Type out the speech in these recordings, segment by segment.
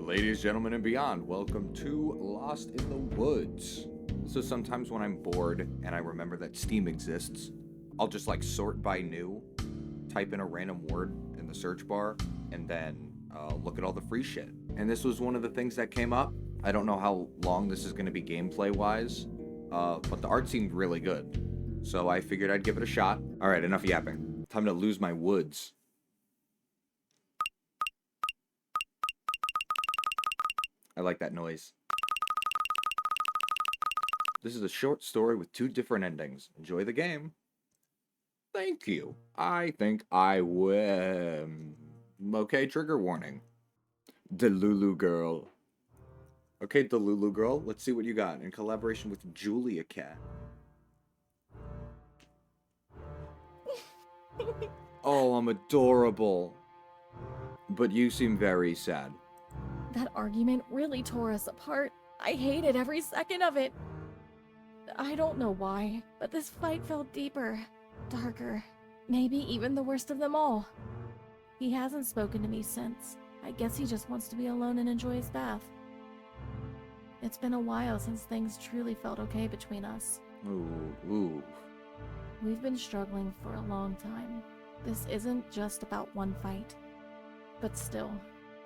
Ladies, gentlemen, and beyond, welcome to Lost in the Woods. So sometimes when I'm bored and I remember that Steam exists, I'll just sort by new, type in a random word in the search bar, and then look at all the free shit. And this was one of the things that came up. I don't know how long this is going to be gameplay-wise, but the art seemed really good. So I figured I'd give it a shot. Alright, enough yapping. Time to lose my woods. I like that noise. This is a short story with 2 different endings. Enjoy the game. Thank you. I think I will. Okay, trigger warning. Delulu Girl. Okay, Delulu Girl, let's see what you got in collaboration with Julia Cat. Oh, I'm adorable. But you seem very sad. That argument really tore us apart. I hated every second of it. I don't know why, but this fight felt deeper, darker, maybe even the worst of them all. He hasn't spoken to me since. I guess he just wants to be alone and enjoy his bath. It's been a while since things truly felt okay between us. Ooh. We've been struggling for a long time. This isn't just about one fight. But still,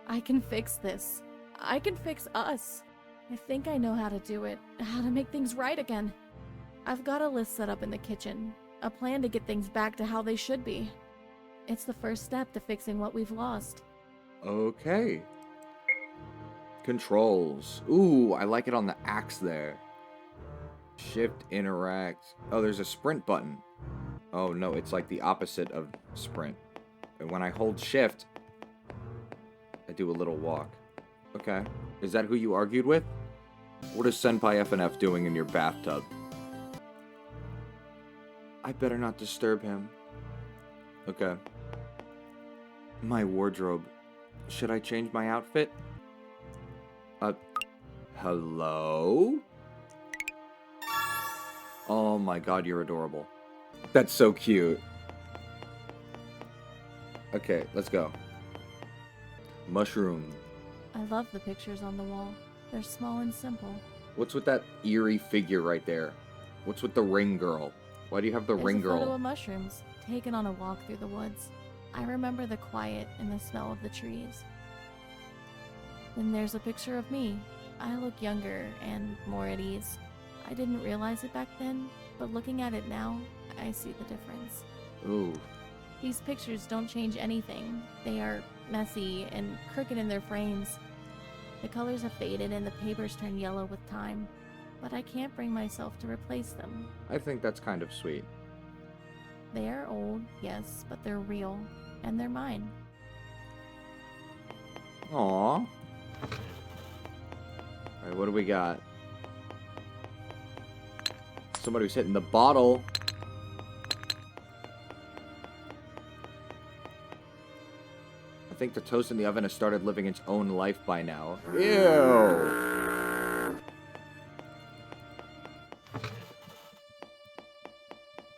I can fix this. I can fix us. I think I know how to do it, how to make things right again. I've got a list set up in the kitchen, a plan to get things back to how they should be. It's the first step to fixing what we've lost. Okay. Controls. Ooh, I like it on the axe there. Shift, interact. Oh, there's a sprint button. Oh no, it's like the opposite of sprint. And when I hold shift, I do a little walk. Okay. Is that who you argued with? What is Senpai FNF doing in your bathtub? I better not disturb him. Okay. My wardrobe. Should I change my outfit? Hello? Oh my god, you're adorable. That's so cute. Okay, let's go. Mushroom. I love the pictures on the wall. They're small and simple. What's with that eerie figure right there? What's with the ring girl? Why do you have the ring There's a photo girl? of mushrooms, taken on a walk through the woods. I remember the quiet and the smell of the trees. Then there's a picture of me. I look younger and more at ease. I didn't realize it back then, but looking at it now, I see the difference. Ooh. These pictures don't change anything. They are messy and crooked in their frames. The colors have faded and the papers turn yellow with time, but I can't bring myself to replace them. I think that's kind of sweet. They are old, yes, but they're real, and they're mine. Aww. Alright, what do we got? Somebody was hitting the bottle. I think the toast in the oven has started living its own life by now. Ew!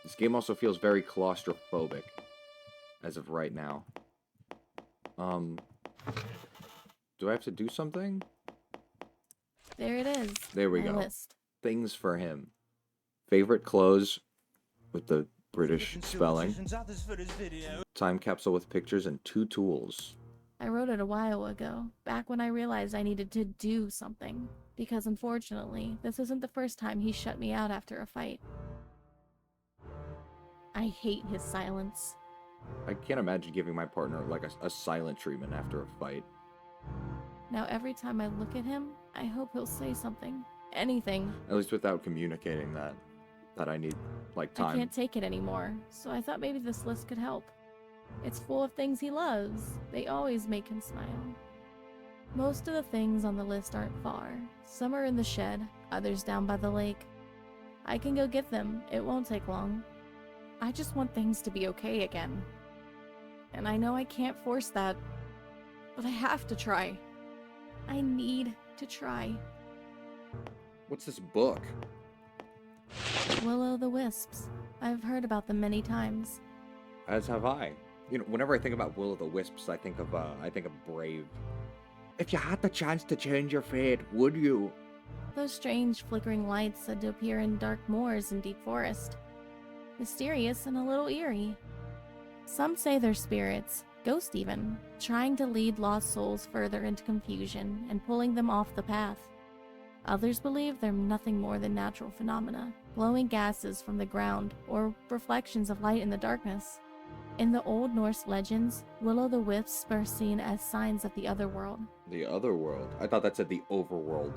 This game also feels very claustrophobic as of right now. Do I have to do something? There it is. There we my go. List. Things for him. Favorite clothes with the British spelling. Time capsule with pictures and 2 tools. I wrote it a while ago, back when I realized I needed to do something. Because unfortunately, this isn't the first time he shut me out after a fight. I hate his silence. I can't imagine giving my partner a silent treatment after a fight. Now every time I look at him, I hope he'll say something. Anything. At least without communicating that I need time. I can't take it anymore, so I thought maybe this list could help. It's full of things he loves. They always make him smile. Most of the things on the list aren't far. Some are in the shed, others down by the lake. I can go get them. It won't take long. I just want things to be okay again. And I know I can't force that, but I have to try. I need to try. What's this book? Will-o'-the-wisps. I've heard about them many times. As have I. You know, whenever I think about Will-o'-the-Wisps, I think of Brave. If you had the chance to change your fate, would you? Those strange flickering lights said to appear in dark moors and deep forest. Mysterious and a little eerie. Some say they're spirits, ghosts even, trying to lead lost souls further into confusion and pulling them off the path. Others believe they're nothing more than natural phenomena, glowing gases from the ground or reflections of light in the darkness. In the Old Norse legends, will-o'-the-wisps are seen as signs of the otherworld. The other world? I thought that said the overworld.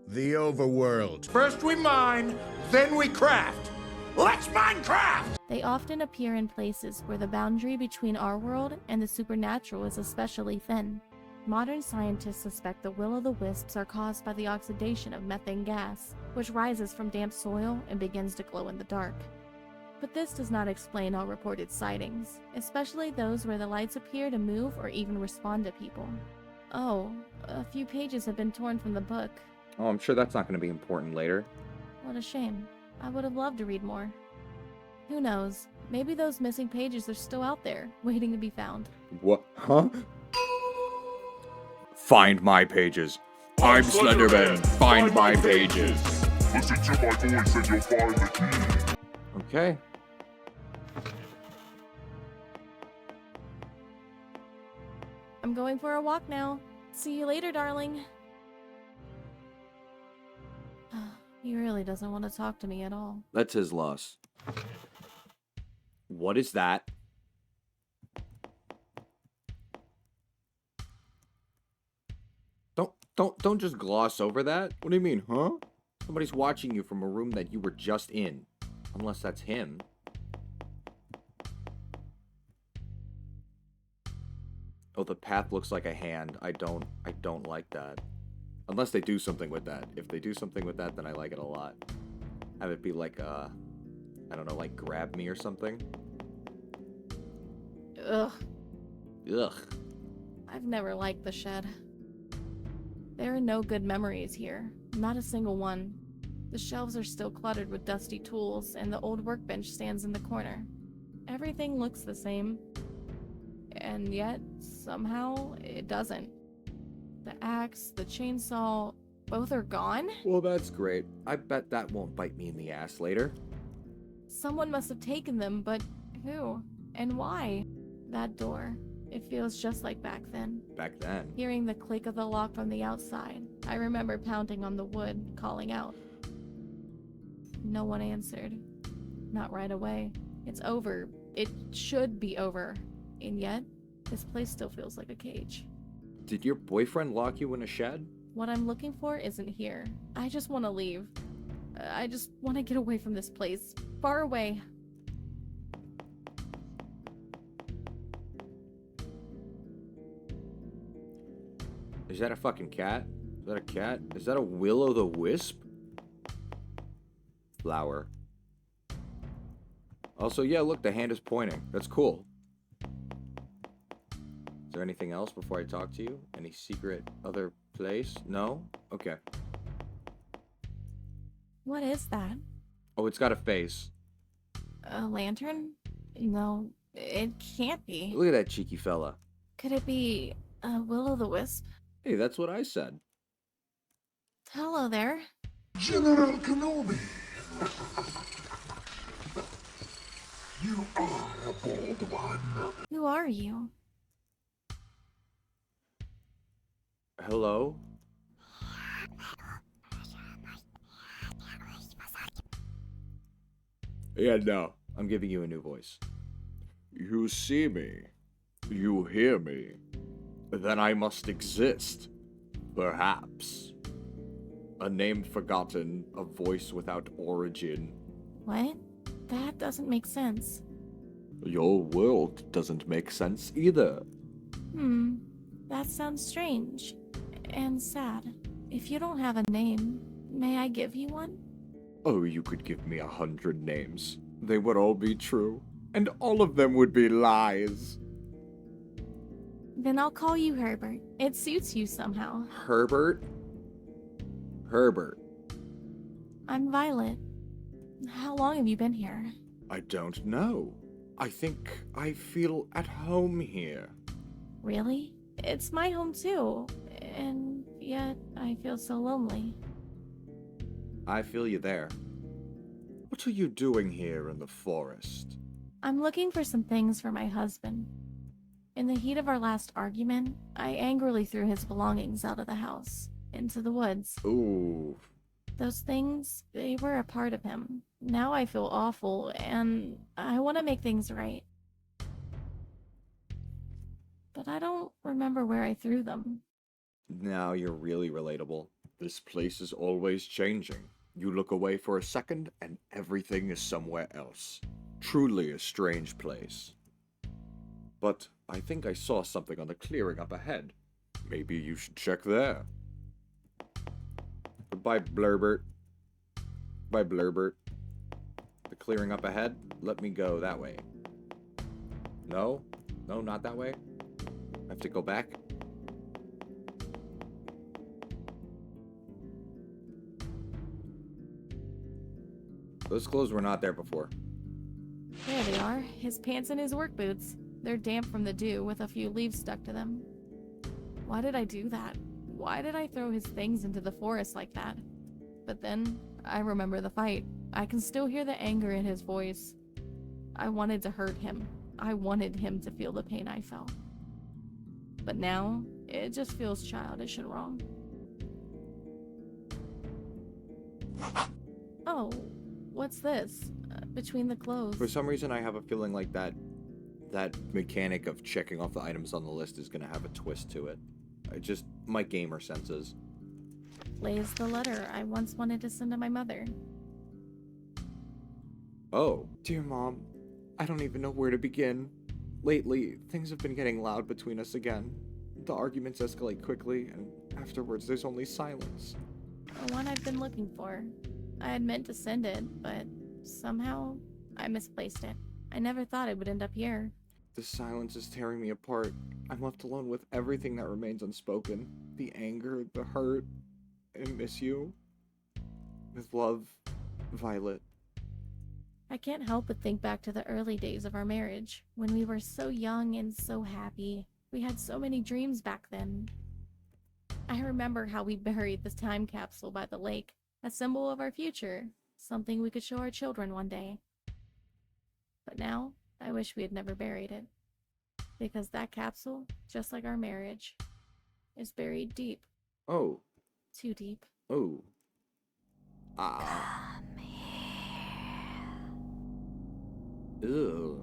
The overworld. First we mine, then we craft. Let's Minecraft! They often appear in places where the boundary between our world and the supernatural is especially thin. Modern scientists suspect the will-o'-the-wisps are caused by the oxidation of methane gas, which rises from damp soil and begins to glow in the dark. But this does not explain all reported sightings, especially those where the lights appear to move or even respond to people. Oh, a few pages have been torn from the book. Oh, I'm sure that's not going to be important later. What a shame. I would have loved to read more. Who knows? Maybe those missing pages are still out there, waiting to be found. What? Huh? Find my pages. I'm Slenderman. Find my pages. Listen to my voice and you'll find the key. Okay. I'm going for a walk now. See you later, darling. He really doesn't want to talk to me at all. That's his loss. What is that? Don't just gloss over that. What do you mean, huh? Somebody's watching you from a room that you were just in. Unless that's him. Oh, the path looks like a hand. I don't like that. Unless they do something with that. If they do something with that, then I like it a lot. Have it be like, I don't know, like grab me or something. Ugh. Ugh. I've never liked the shed. There are no good memories here. Not a single one. The shelves are still cluttered with dusty tools, and the old workbench stands in the corner. Everything looks the same. And yet, somehow, it doesn't. The axe, the chainsaw, both are gone? Well, that's great. I bet that won't bite me in the ass later. Someone must have taken them, but who? And why? That door. It feels just like back then. Back then. Hearing the click of the lock from the outside, I remember pounding on the wood, calling out. No one answered. Not right away. It's over. It should be over. And yet, this place still feels like a cage. Did your boyfriend lock you in a shed? What I'm looking for isn't here. I just want to leave. I just want to get away from this place. Far away. Is that a fucking cat? Is that a cat? Is that a will-o'-the-wisp? Flower. Also, yeah, look, the hand is pointing. That's cool. Is there anything else before I talk to you? Any secret other place? No? Okay. What is that? Oh, it's got a face. A lantern? No, it can't be. Look at that cheeky fella. Could it be a will-o'-the-wisp? Hey, that's what I said. Hello there. General Kenobi. You are a bold one. Who are you? Hello? Yeah, no. I'm giving you a new voice. You see me. You hear me. Then I must exist. Perhaps. A name forgotten, a voice without origin. What? That doesn't make sense. Your world doesn't make sense either. That sounds strange. And sad. If you don't have a name, may I give you one? Oh, you could give me 100 names. They would all be true. And all of them would be lies. Then I'll call you Herbert. It suits you somehow. Herbert? Herbert. I'm Violet. How long have you been here? I don't know. I think I feel at home here. Really? It's my home too. and yet I feel so lonely. I feel you there. What are you doing here in the forest? I'm looking for some things for my husband. In the heat of our last argument, I angrily threw his belongings out of the house, into the woods. Ooh. Those things, they were a part of him. Now I feel awful, and I want to make things right. But I don't remember where I threw them. Now you're really relatable. This place is always changing. You look away for a second, and everything is somewhere else. Truly a strange place. But I think I saw something on the clearing up ahead. Maybe you should check there. Goodbye, Blurbert. Bye, Blurbert. The clearing up ahead? Let me go that way. No? No, not that way? I have to go back? Those clothes were not there before. There they are, his pants and his work boots. They're damp from the dew with a few leaves stuck to them. Why did I do that? Why did I throw his things into the forest like that? But then, I remember the fight. I can still hear the anger in his voice. I wanted to hurt him. I wanted him to feel the pain I felt. But now, it just feels childish and wrong. Oh, what's this? Between the clothes. For some reason, I have a feeling like that mechanic of checking off the items on the list is gonna have a twist to it. My gamer senses. Lays the letter I once wanted to send to my mother. Oh, dear Mom, I don't even know where to begin. Lately, things have been getting loud between us again. The arguments escalate quickly, and afterwards there's only silence. The one I've been looking for. I had meant to send it, but somehow I misplaced it. I never thought it would end up here. The silence is tearing me apart. I'm left alone with everything that remains unspoken. The anger, the hurt. I miss you. With love, Violet. I can't help but think back to the early days of our marriage, when we were so young and so happy. We had so many dreams back then. I remember how we buried the time capsule by the lake, a symbol of our future, something we could show our children one day. But now, I wish we had never buried it. Because that capsule, just like our marriage, is buried deep. Oh. Too deep. Oh. Ah. Ew.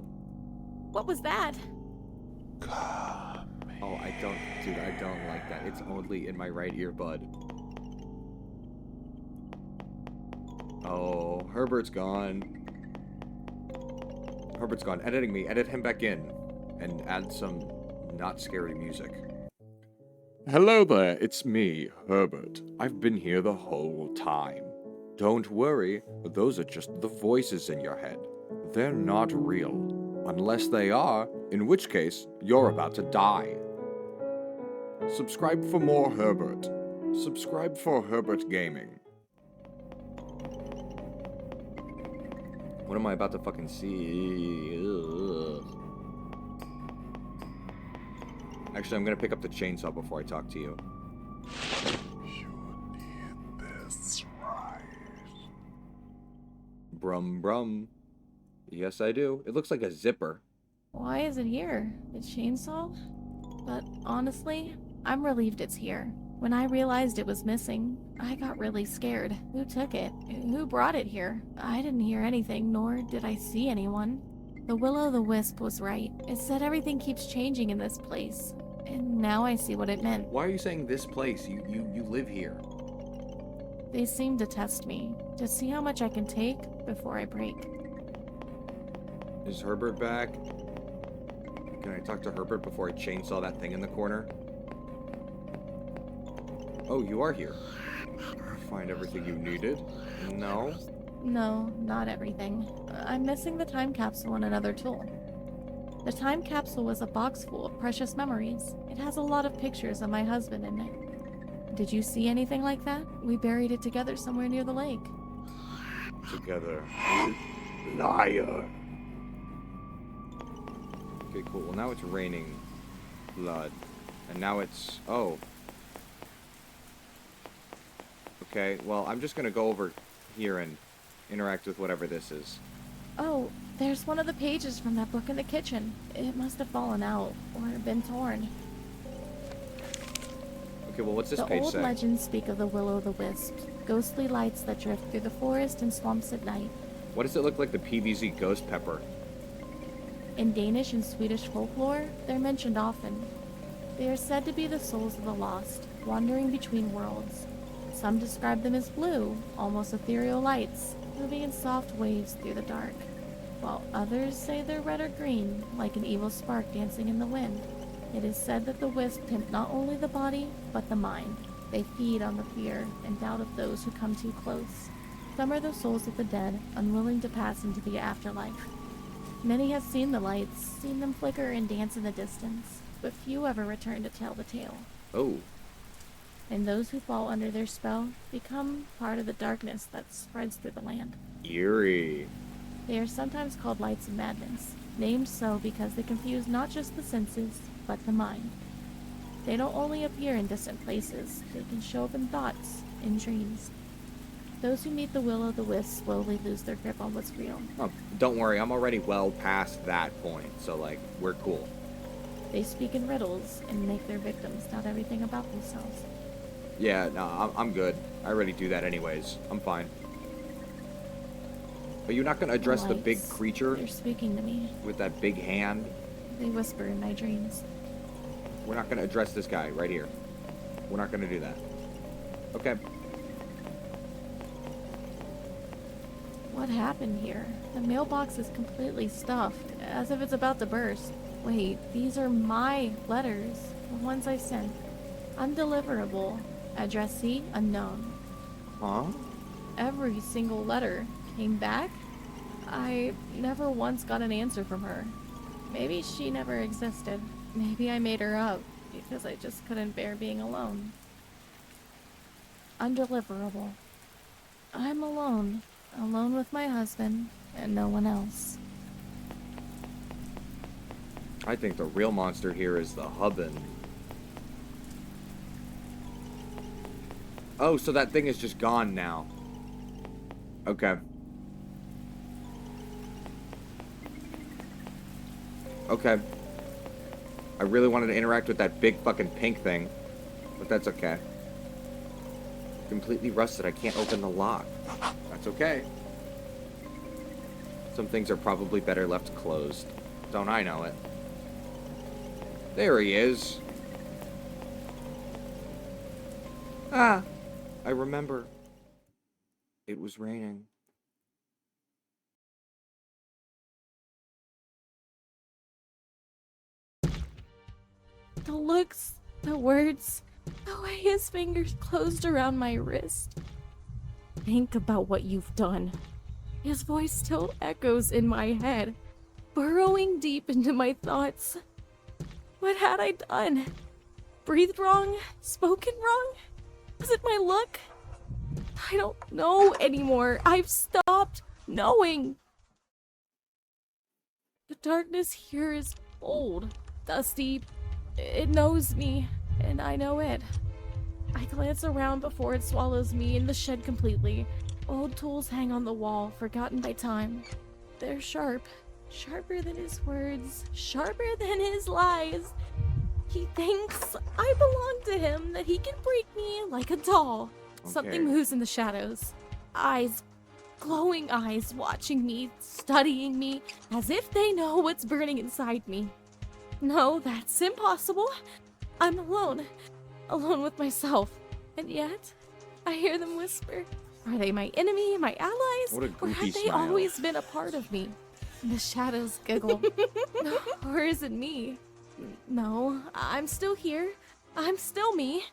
What was that? Oh, I don't like that. It's only in my right earbud. Oh, Herbert's gone. Herbert's gone. Editing me. Edit him back in. And add some not scary music. Hello there, it's me, Herbert. I've been here the whole time. Don't worry, those are just the voices in your head. They're not real. Unless they are, in which case, you're about to die. Subscribe for more Herbert. Subscribe for Herbert Gaming. What am I about to fucking see? Ugh. Actually, I'm gonna pick up the chainsaw before I talk to you. You need this, right? Brum brum. Yes, I do. It looks like a zipper. Why is it here? The chainsaw? But honestly, I'm relieved it's here. When I realized it was missing, I got really scared. Who took it? Who brought it here? I didn't hear anything, nor did I see anyone. The Will-O-the-Wisp was right. It said everything keeps changing in this place. And now I see what it meant. Why are you saying this place? You live here. They seem to test me, to see how much I can take before I break. Is Herbert back? Can I talk to Herbert before I chainsaw that thing in the corner? Oh, you are here. Find everything you needed? No? No, not everything. I'm missing the time capsule and another tool. The time capsule was a box full of precious memories. It has a lot of pictures of my husband in it. Did you see anything like that? We buried it together somewhere near the lake. Together. Liar. Okay, cool. Well, now it's raining blood. And now it's... Oh. Okay, well, I'm just gonna go over here and interact with whatever this is. Oh, there's one of the pages from that book in the kitchen. It must have fallen out or been torn. Okay, well, what's this The page old say? legends speak of the will-o'-the-wisp, ghostly lights that drift through the forest and swamps at night. What does it look like the PVZ ghost pepper? In Danish and Swedish folklore, they're mentioned often. They are said to be the souls of the lost, wandering between worlds. Some describe them as blue, almost ethereal lights, moving in soft waves through the dark, while others say they're red or green, like an evil spark dancing in the wind. It is said that the wisp tempt not only the body, but the mind. They feed on the fear and doubt of those who come too close. Some are the souls of the dead, unwilling to pass into the afterlife. Many have seen the lights, seen them flicker and dance in the distance, but few ever return to tell the tale. Oh, And those who fall under their spell become part of the darkness that spreads through the land. eerie. They are sometimes called lights of madness, named so because they confuse not just the senses, but the mind. They don't only appear in distant places, they can show up in thoughts, in dreams. Those who meet the will-o'-the-wisp slowly lose their grip on what's real. Oh, don't worry, I'm already well past that point, so, like, we're cool. They speak in riddles and make their victims doubt everything about themselves. Yeah, no, I'm good. I already do that anyways. I'm fine. Are you not gonna address the big Lights, creature They're speaking to me. with that big hand? They whisper in my dreams. We're not gonna address this guy right here. We're not gonna do that. Okay. What happened here? The mailbox is completely stuffed, as if it's about to burst. Wait, these are my letters, the ones I sent. Undeliverable. Addressee unknown. Huh? Every single letter came back. I never once got an answer from her. Maybe she never existed. Maybe I made her up because I just couldn't bear being alone. Undeliverable. I'm alone. Alone with my husband and no one else. I think the real monster here is the hubbin. Oh, so that thing is just gone now. Okay. Okay. I really wanted to interact with that big fucking pink thing, but that's okay. Completely rusted. I can't open the lock. That's okay. Some things are probably better left closed. Don't I know it? There he is. Ah, I remember. It was raining. The looks, the words, the way his fingers closed around my wrist. Think about what you've done. His voice still echoes in my head, burrowing deep into my thoughts. What had I done? Breathed wrong? Spoken wrong? Was it my luck? I don't know anymore. I've stopped knowing. The darkness here is old, dusty. It knows me, and I know it. I glance around before it swallows me in the shed completely. Old tools hang on the wall, forgotten by time. They're sharp. Sharper than his words. Sharper than his lies. He thinks I belong to him, that he can break me like a doll. Something Okay. moves in the shadows. Eyes. Glowing eyes watching me, studying me, as if they know what's burning inside me. No, that's impossible. I'm alone. Alone with myself. And yet, I hear them whisper. Are they my enemy, my allies? What a Or goofy have they smile. always been a part of me? The shadows giggle. Or is it me? No, I'm still here. I'm still me.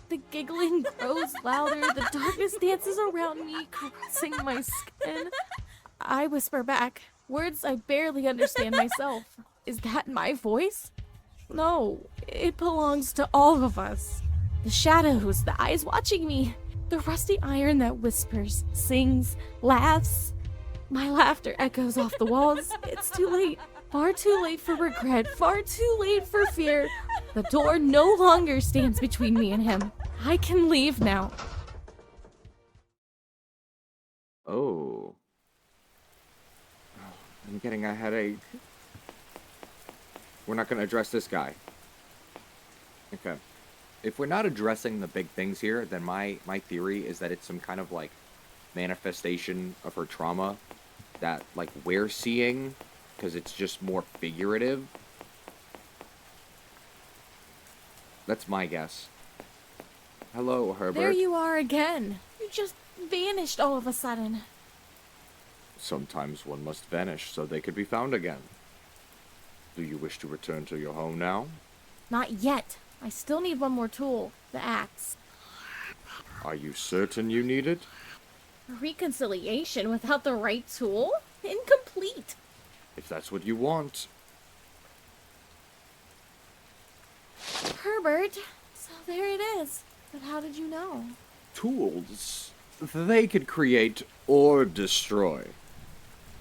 The giggling grows louder. The darkness dances around me, caressing my skin. I whisper back, words I barely understand myself. Is that my voice? No, it belongs to all of us. The shadows, the eyes watching me, the rusty iron that whispers, sings, laughs. My laughter echoes off the walls. It's too late. Far too late for regret. Far too late for fear. The door no longer stands between me and him. I can leave now. Oh. I'm getting a headache. We're not going to address this guy. Okay. If we're not addressing the big things here, then my theory is that it's some kind of, like, manifestation of her trauma that, like, we're seeing, because it's just more figurative. That's my guess. Hello, Herbert. There you are again. You just vanished all of a sudden. Sometimes one must vanish so they could be found again. Do you wish to return to your home now? Not yet. I still need one more tool, the axe. Are you certain you need it? Reconciliation without the right tool? Incomplete. If that's what you want. Herbert, so there it is. But how did you know? Tools. They could create or destroy.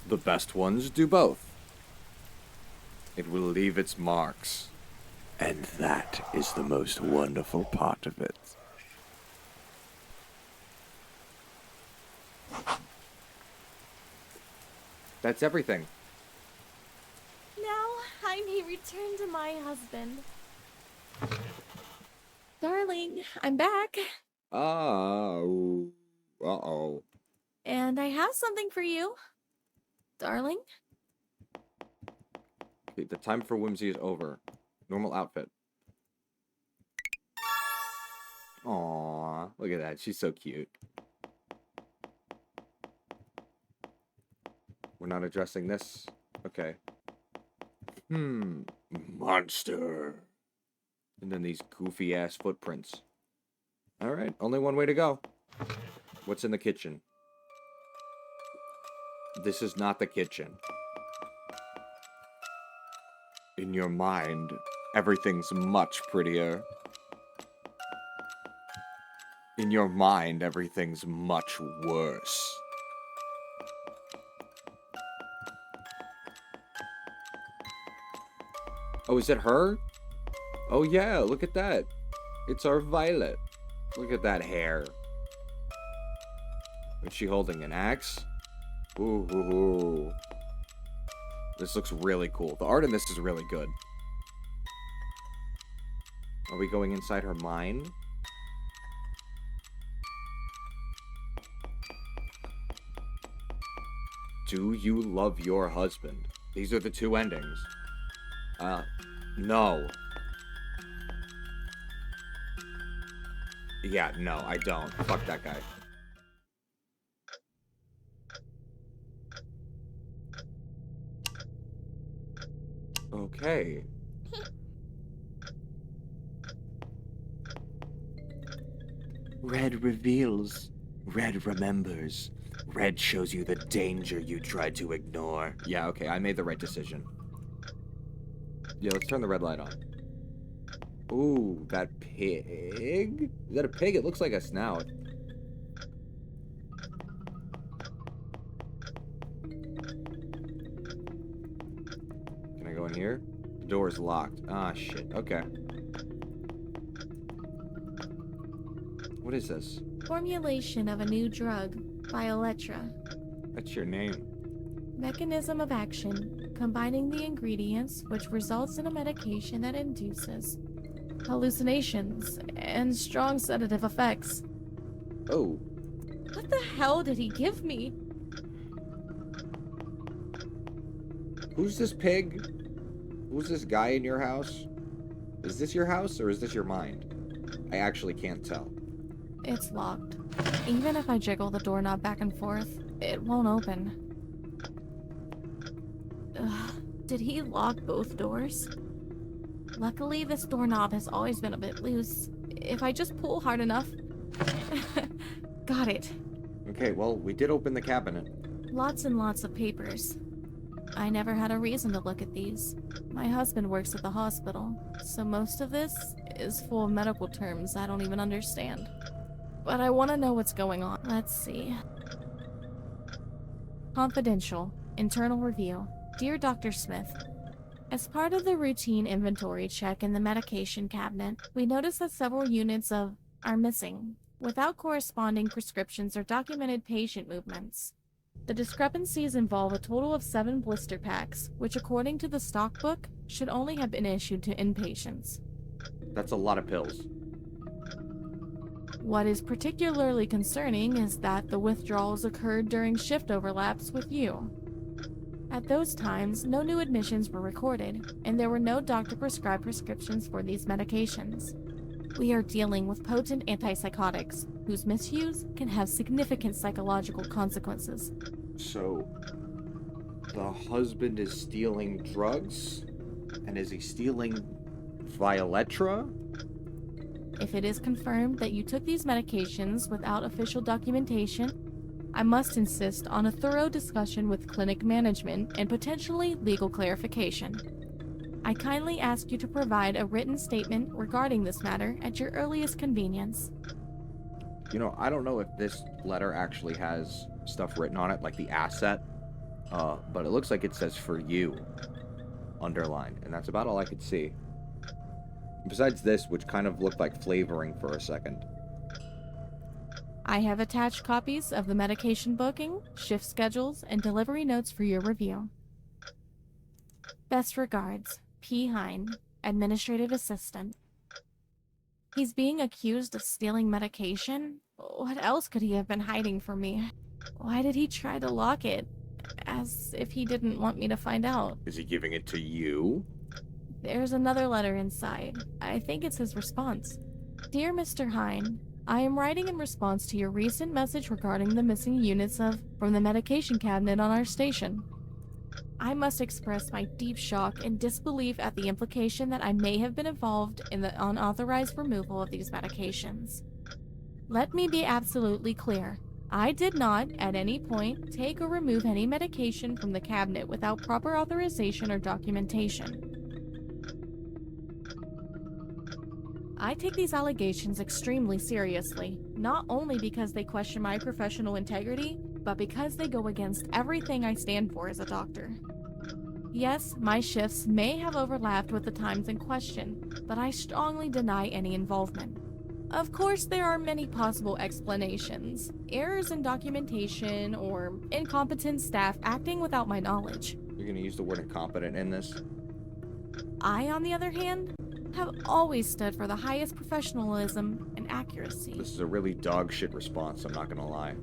The best ones do both. It will leave its marks. And that is the most wonderful part of it. That's everything. Now I may return to my husband. Darling, I'm back. Oh. Uh-oh. And I have something for you. Darling? Okay, the time for whimsy is over. Normal outfit. Aww, look at that. She's so cute. We're not addressing this? Okay. Monster. And then these goofy-ass footprints. Alright, only one way to go. What's in the kitchen? This is not the kitchen. In your mind, everything's much prettier. In your mind, everything's much worse. Oh, is it her? Oh yeah, look at that. It's our Violet. Look at that hair. Is she holding an axe? Ooh. This looks really cool. The art in this is really good. Are we going inside her mind? Do you love your husband? These are the two endings. No. Yeah, no, I don't. Fuck that guy. Okay. Red reveals. Red remembers. Red shows you the danger you tried to ignore. Yeah, okay, I made the right decision. Yeah, let's turn the red light on. Ooh, that pig? Is that a pig? It looks like a snout. Can I go in here? The door's locked. Ah, shit. Okay. What is this? Formulation of a new drug, Violetra. That's your name. Mechanism of action, combining the ingredients, which results in a medication that induces hallucinations and strong sedative effects. Oh. What the hell did he give me? Who's this pig? Who's this guy in your house? Is this your house or is this your mind? I actually can't tell. It's locked. Even if I jiggle the doorknob back and forth, it won't open. Ugh, did he lock both doors? Luckily, this doorknob has always been a bit loose. If I just pull hard enough... Got it. Okay, well, we did open the cabinet. Lots and lots of papers. I never had a reason to look at these. My husband works at the hospital, so most of this is full of medical terms I don't even understand. But I want to know what's going on. Let's see. Confidential. Internal review. Dear Dr. Smith, as part of the routine inventory check in the medication cabinet, we noticed that several units are missing. without corresponding prescriptions or documented patient movements. The discrepancies involve a total of 7 blister packs, which according to the stock book, should only have been issued to inpatients. That's a lot of pills. What is particularly concerning is that the withdrawals occurred during shift overlaps with you. At those times, no new admissions were recorded, and there were no doctor-prescribed prescriptions for these medications. We are dealing with potent antipsychotics, whose misuse can have significant psychological consequences. So, the husband is stealing drugs? And is he stealing Violetra? If it is confirmed that you took these medications without official documentation, I must insist on a thorough discussion with clinic management and potentially legal clarification. I kindly ask you to provide a written statement regarding this matter at your earliest convenience. You know, I don't know if this letter actually has stuff written on it, like the asset, but it looks like it says "for you" underlined, and that's about all I could see. Besides this, which kind of looked like flavoring for a second. I have attached copies of the medication booking, shift schedules, and delivery notes for your review. Best regards, P. Hine, Administrative Assistant. He's being accused of stealing medication? What else could he have been hiding from me? Why did he try to lock it? As if he didn't want me to find out. Is he giving it to you? There's another letter inside. I think it's his response. Dear Mr. Hine, I am writing in response to your recent message regarding the missing units from the medication cabinet on our station. I must express my deep shock and disbelief at the implication that I may have been involved in the unauthorized removal of these medications. Let me be absolutely clear. I did not, at any point, take or remove any medication from the cabinet without proper authorization or documentation. I take these allegations extremely seriously, not only because they question my professional integrity, but because they go against everything I stand for as a doctor. Yes, my shifts may have overlapped with the times in question, but I strongly deny any involvement. Of course, there are many possible explanations. Errors in documentation, or incompetent staff acting without my knowledge. You're gonna use the word incompetent in this? I, on the other hand, have always stood for the highest professionalism and accuracy. This is a really dog shit response, I'm not gonna lie.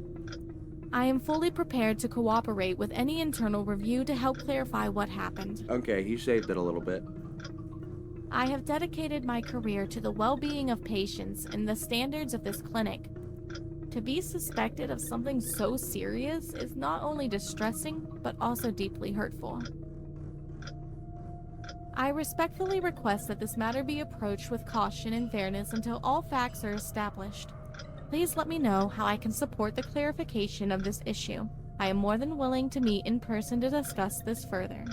I am fully prepared to cooperate with any internal review to help clarify what happened. Okay, you saved it a little bit. I have dedicated my career to the well-being of patients and the standards of this clinic. To be suspected of something so serious is not only distressing, but also deeply hurtful. I respectfully request that this matter be approached with caution and fairness until all facts are established. Please let me know how I can support the clarification of this issue. I am more than willing to meet in person to discuss this further.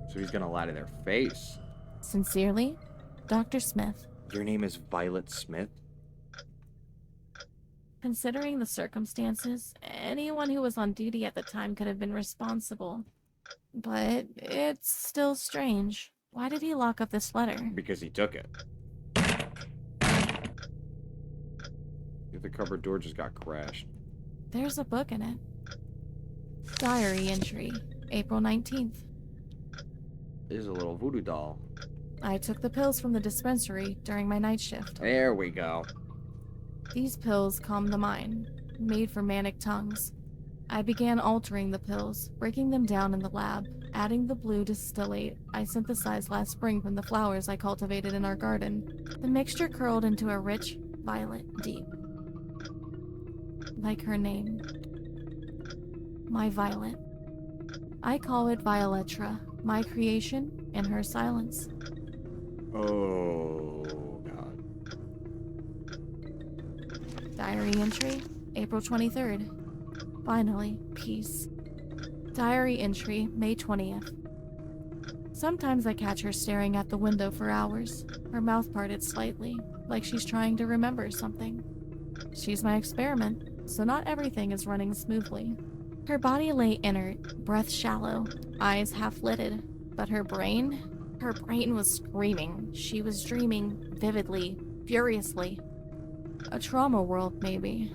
So he's gonna lie to their face. Sincerely, Dr. Smith. Your name is Violet Smith? Considering the circumstances, anyone who was on duty at the time could have been responsible. But it's still strange. Why did he lock up this letter? Because he took it. The cupboard door just got crashed. There's a book in it. Diary entry, April 19th. There's a little voodoo doll. I took the pills from the dispensary during my night shift. There we go. These pills calmed the mind, made for manic tongues. I began altering the pills, breaking them down in the lab, adding the blue distillate I synthesized last spring from the flowers I cultivated in our garden. The mixture curled into a rich, violet deep. Like her name. My Violet. I call it Violetra, my creation and her silence. Oh, God. Diary entry, April 23rd. Finally, peace. Diary entry, May 20th. Sometimes I catch her staring at the window for hours, her mouth parted slightly, like she's trying to remember something. She's my experiment, so not everything is running smoothly. Her body lay inert, breath shallow, eyes half-lidded, but her brain was screaming. She was dreaming vividly, furiously. A trauma world, maybe.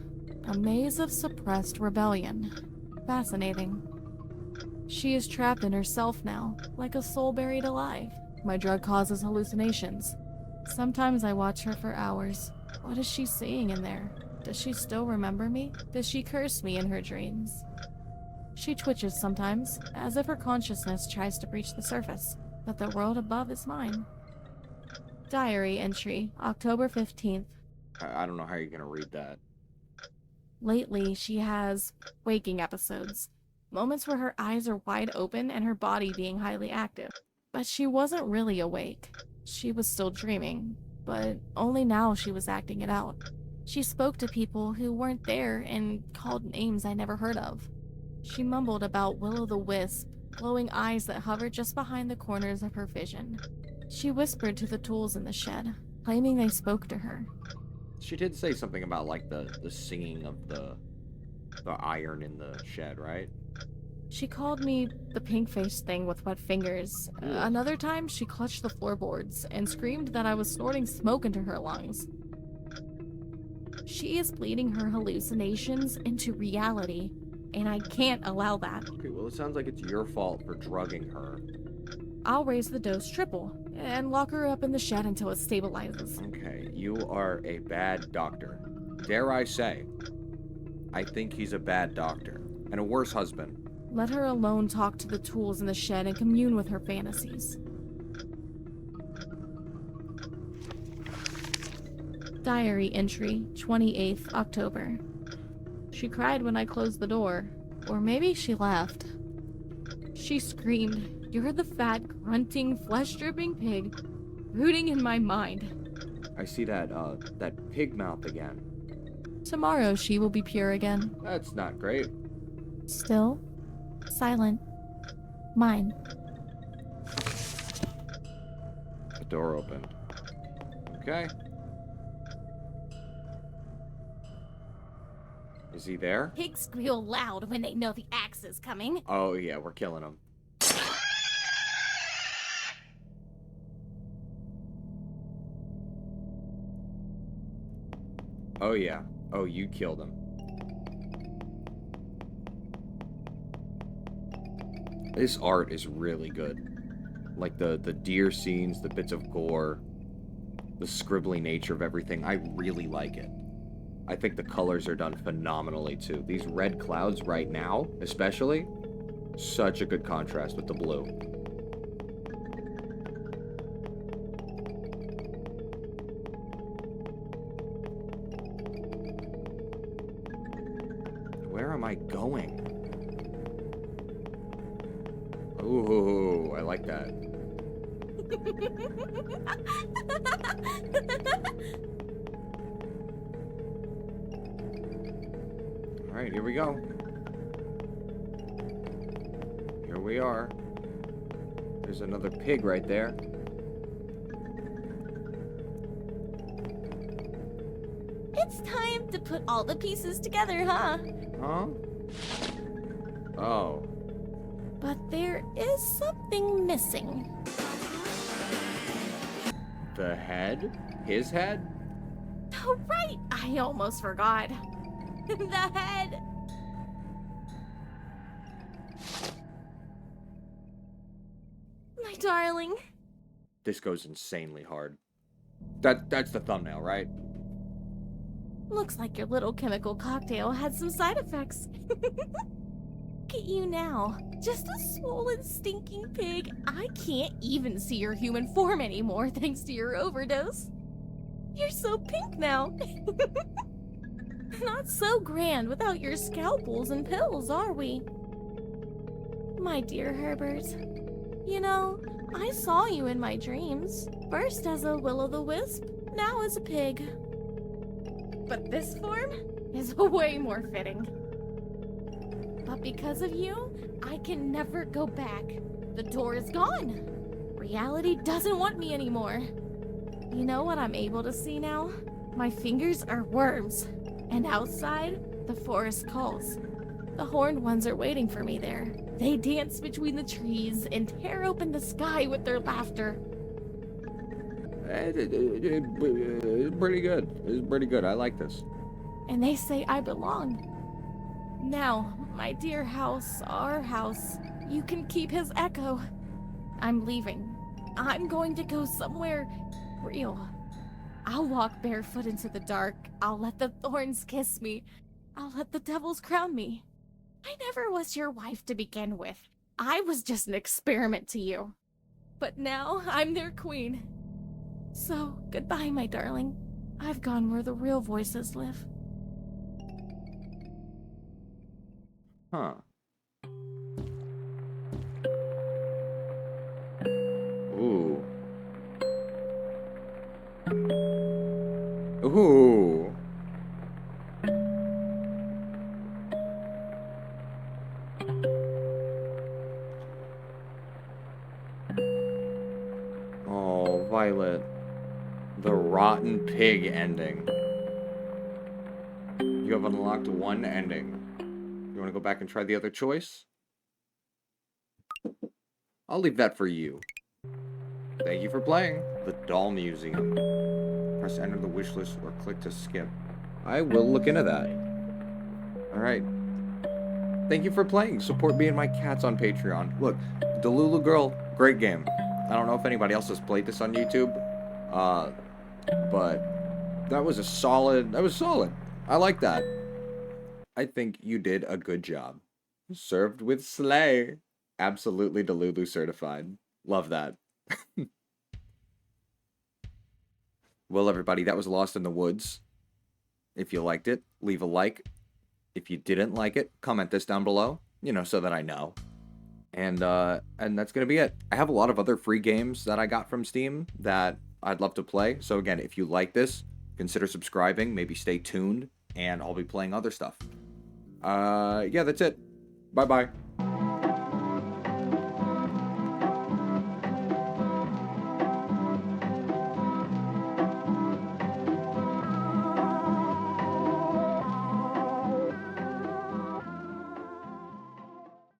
A maze of suppressed rebellion. Fascinating. She is trapped in herself now, like a soul buried alive. My drug causes hallucinations. Sometimes I watch her for hours. What is she seeing in there? Does she still remember me? Does she curse me in her dreams? She twitches sometimes, as if her consciousness tries to breach the surface, but the world above is mine. Diary entry, October 15th. I don't know how you're gonna read that. Lately, she has waking episodes. Moments where her eyes are wide open and her body being highly active. But she wasn't really awake. She was still dreaming, but only now she was acting it out. She spoke to people who weren't there and called names I never heard of. She mumbled about Will-o'-the-Wisp, glowing eyes that hovered just behind the corners of her vision. She whispered to the tools in the shed, claiming they spoke to her. She did say something about like the singing of the iron in the shed, right? She called me the pink-faced thing with wet fingers. Another time, she clutched the floorboards and screamed that I was snorting smoke into her lungs. She is bleeding her hallucinations into reality, and I can't allow that. Okay, well, it sounds like it's your fault for drugging her. I'll raise the dose triple and lock her up in the shed until it stabilizes. Okay, you are a bad doctor. Dare I say, I think he's a bad doctor and a worse husband. Let her alone talk to the tools in the shed and commune with her fantasies. Diary entry, 28th October. She cried when I closed the door, or maybe she left. She screamed, "You're the fat, grunting, flesh-dripping pig, rooting in my mind." I see that pig mouth again. Tomorrow she will be pure again. That's not great. Still, silent, mine. The door opened. Okay. Is he there? Pigs squeal loud when they know the axe is coming. Oh yeah, we're killing him. Oh yeah. Oh, you killed him. This art is really good. Like the deer scenes, the bits of gore, the scribbly nature of everything. I really like it. I think the colors are done phenomenally too. These red clouds right now, especially, such a good contrast with the blue. Where am I going? Ooh, I like that. Alright, here we go. Here we are. There's another pig right there. It's time to put all the pieces together, huh? Huh? Oh. But there is something missing. The head? His head? Oh, right! I almost forgot. The head! My darling. This goes insanely hard. That's the thumbnail, right? Looks like your little chemical cocktail had some side effects. Look at you now. Just a swollen, stinking pig. I can't even see your human form anymore thanks to your overdose. You're so pink now. Not so grand without your scalpels and pills, are we? My dear Herbert, you know, I saw you in my dreams. First as a will-o'-the-wisp, now as a pig. But this form is way more fitting. But because of you, I can never go back. The door is gone. Reality doesn't want me anymore. You know what I'm able to see now? My fingers are worms. And outside, the forest calls. The horned ones are waiting for me there. They dance between the trees and tear open the sky with their laughter. It's pretty good. It's pretty good. I like this. And they say I belong. Now, my dear house, our house, you can keep his echo. I'm leaving. I'm going to go somewhere real. I'll walk barefoot into the dark. I'll let the thorns kiss me. I'll let the devils crown me. I never was your wife to begin with. I was just an experiment to you. But now I'm their queen. So, goodbye, my darling. I've gone where the real voices live. Huh. Ooh. Ooh. Oh, Violet. The rotten pig ending. You have unlocked one ending. You want to go back and try the other choice? I'll leave that for you. Thank you for playing. The Doll Museum. Press enter the wish list or click to skip. I will look into that. Alright. Thank you for playing. Support me and my cats on Patreon. Look, Delulu Girl, great game. I don't know if anybody else has played this on YouTube. But that was solid. I like that. I think you did a good job. Served with Slay. Absolutely Delulu certified. Love that. Well, everybody, that was Lost in the Woods. If you liked it, leave a like. If you didn't like it, comment this down below, so that I know. And that's going to be it. I have a lot of other free games that I got from Steam that I'd love to play. So again, if you like this, consider subscribing, maybe stay tuned, and I'll be playing other stuff. Yeah, that's it. Bye-bye.